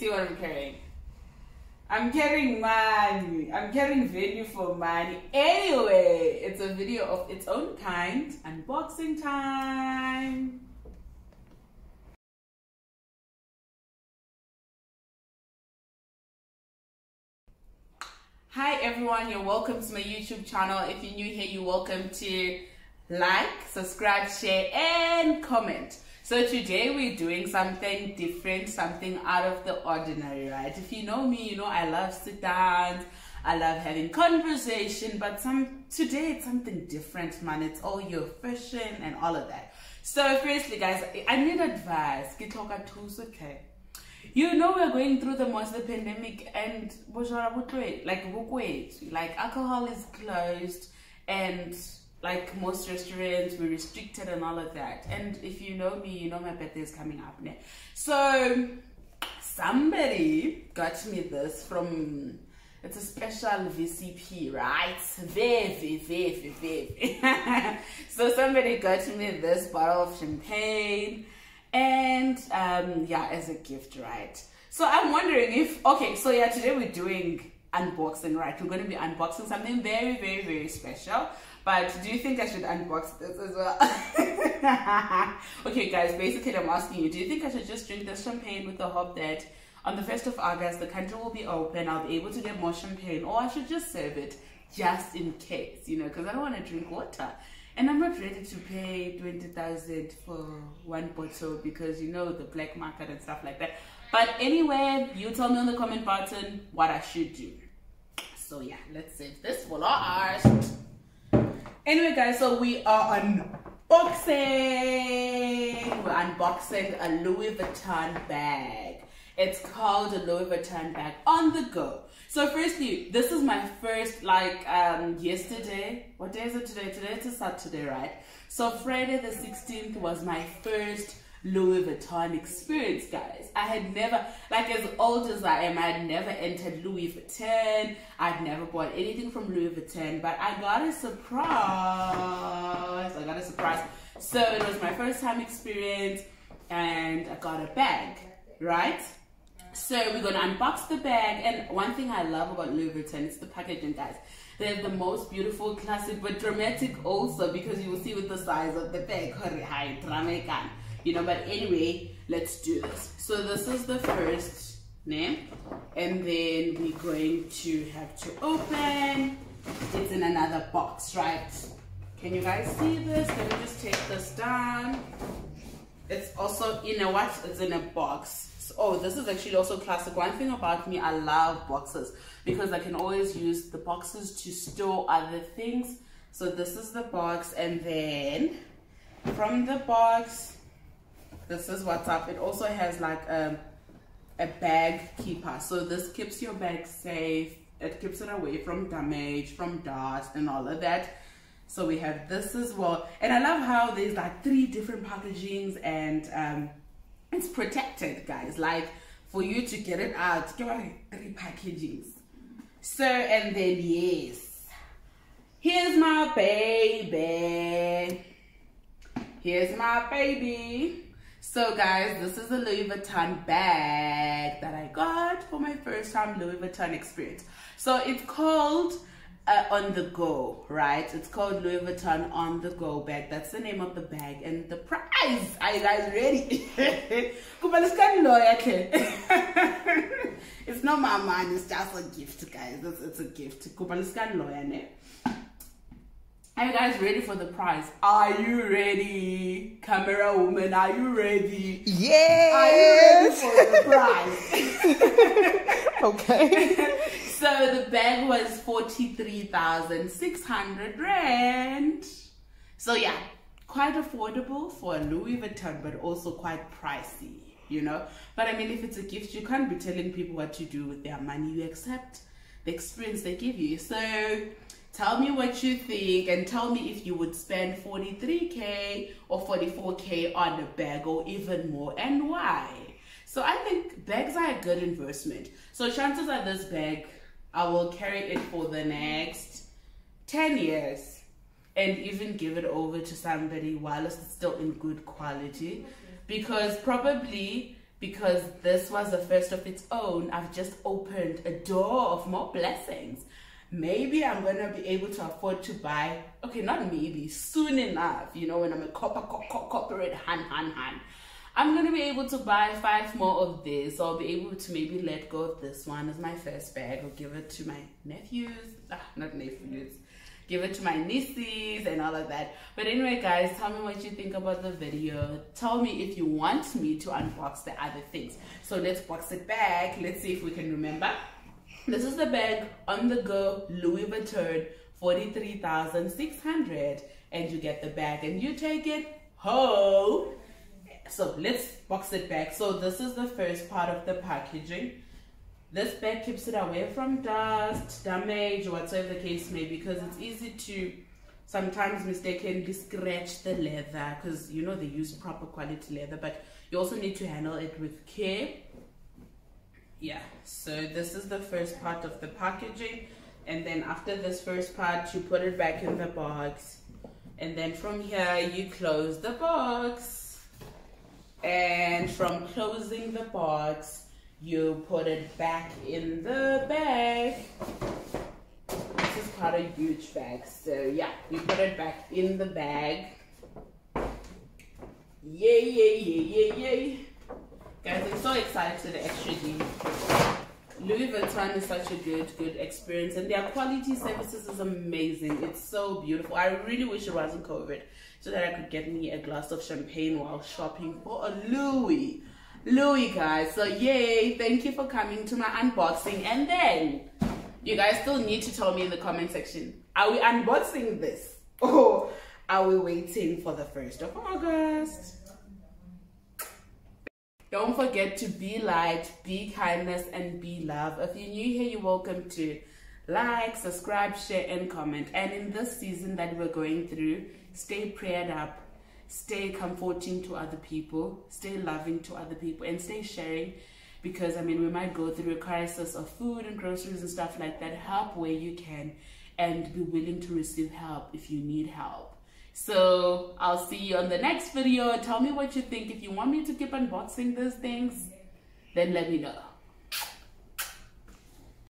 see what I'm carrying? I'm carrying money. I'm carrying venue for money. Anyway, it's a video of its own kind. Unboxing time. Hi everyone, you're welcome to my YouTube channel. If you're new here, you're welcome to like, subscribe, share, and comment. So today we're doing something different, something out of the ordinary, right? If you know me, you know I love sit-downs, I love having conversation, but today it's something different, man. It's all your fashion and all of that. So firstly, guys, I need advice. Okay? You know we're going through the pandemic, and like alcohol is closed, and like most restaurants we're restricted and all of that. And if you know me, you know my birthday is coming up now. So somebody got me this from, it's a special VCP, right? So somebody got me this bottle of champagne, and yeah, as a gift, right? So I'm wondering if, okay, so yeah, today we're doing unboxing, right? We're going to be unboxing something very, very, very special. But do you think I should unbox this as well? Okay, guys, basically I'm asking you, do you think I should just drink this champagne with the hope that on the 1st of August, the country will be open, I'll be able to get more champagne, or I should just serve it just in case, you know, because I don't want to drink water. And I'm not ready to pay 20,000 for one bottle because, you know, the black market and stuff like that. But anyway, you tell me on the comment button what I should do. So yeah, let's save this for last. Anyway, guys, so we are unboxing. We're unboxing a Louis Vuitton bag. It's called a Louis Vuitton bag on the go. So firstly, this is my first, like, yesterday. What day is it today? Today it's a Saturday, right? So Friday the 16th was my first Louis Vuitton experience, guys. I had never, like, as old as I am, I had never entered Louis Vuitton. I'd never bought anything from Louis Vuitton, but I got a surprise. So it was my first time experience, and I got a bag, right? So we're gonna unbox the bag, and one thing I love about Louis Vuitton is the packaging, guys. They're the most beautiful, classic, but dramatic also, because you will see with the size of the bag, you know. But anyway, let's do this. So this is the first name, and then we're going to have to open. It's in another box, right? Can you guys see this? Let me just take this down. It's also in a what? It's in a box. Oh, this is actually also classic. One thing about me, I love boxes because I can always use the boxes to store other things. So this is the box, and then from the box, this is what's up. It also has like a bag keeper. So this keeps your bag safe. It keeps it away from damage, from dust and all of that. So we have this as well. And I love how there's like 3 different packagings, and it's protected, guys. Like, for you to get it out, get 3 packagings. So, and then yes, here's my baby. Here's my baby. So guys, this is a Louis Vuitton bag that I got for my first time Louis Vuitton experience. So it's called On The Go, right? It's called Louis Vuitton On The Go bag. That's the name of the bag. And the price, are you guys ready? It's not my money, it's just a gift, guys. It's a gift. Are you guys ready for the prize? Are you ready? Camera woman, are you ready? Yes! Are you ready for the prize? Okay. So the bag was 43,600 rand. So yeah, quite affordable for a Louis Vuitton, but also quite pricey, you know. But I mean, if it's a gift, you can't be telling people what to do with their money. You accept the experience they give you. So tell me what you think, and tell me if you would spend 43K or 44K on a bag, or even more, and why. So I think bags are a good investment. So chances are this bag, I will carry it for the next 10 years and even give it over to somebody while it's still in good quality. Because probably because this was the first of its own. I've just opened a door of more blessings. Maybe I'm gonna be able to afford to buy, okay, not maybe, soon enough, you know, when I'm a corporate hand. I'm gonna be able to buy 5 more of this. So I'll be able to maybe let go of this one as my first bag, or give it to my nephews, not nephews, give it to my nieces and all of that. But anyway, guys, tell me what you think about the video. Tell me if you want me to unbox the other things. So let's box it back. Let's see if we can remember. This is the bag On The Go Louis Vuitton, 43,600, and you get the bag and you take it home. So let's box it back. So this is the first part of the packaging. This bag keeps it away from dust, damage, whatever the case may be, because it's easy to sometimes mistakenly scratch the leather, because you know they use proper quality leather, but you also need to handle it with care. Yeah, so this is the first part of the packaging, and then after this first part you put it back in the box, and then from here you close the box, and from closing the box you put it back in the bag. This is quite a huge bag, so yeah, you put it back in the bag. Yay, yay, yay, yay, yay. Guys, I'm so excited actually. Louis Vuitton is such a good experience, and their quality services is amazing. It's so beautiful. I really wish it wasn't COVID, so that I could get me a glass of champagne while shopping for a Louis, guys. So yay, thank you for coming to my unboxing. And then you guys still need to tell me in the comment section, are we unboxing this, or are we waiting for the 1st of August? Don't forget to be light, be kindness, and be love. If you're new here, you're welcome to like, subscribe, share, and comment. And in this season that we're going through, stay prayed up, stay comforting to other people, stay loving to other people, and stay sharing. Because, I mean, we might go through a crisis of food and groceries and stuff like that. Help where you can, and be willing to receive help if you need help. So I'll see you on the next video. Tell me what you think. If you want me to keep unboxing these things, then let me know.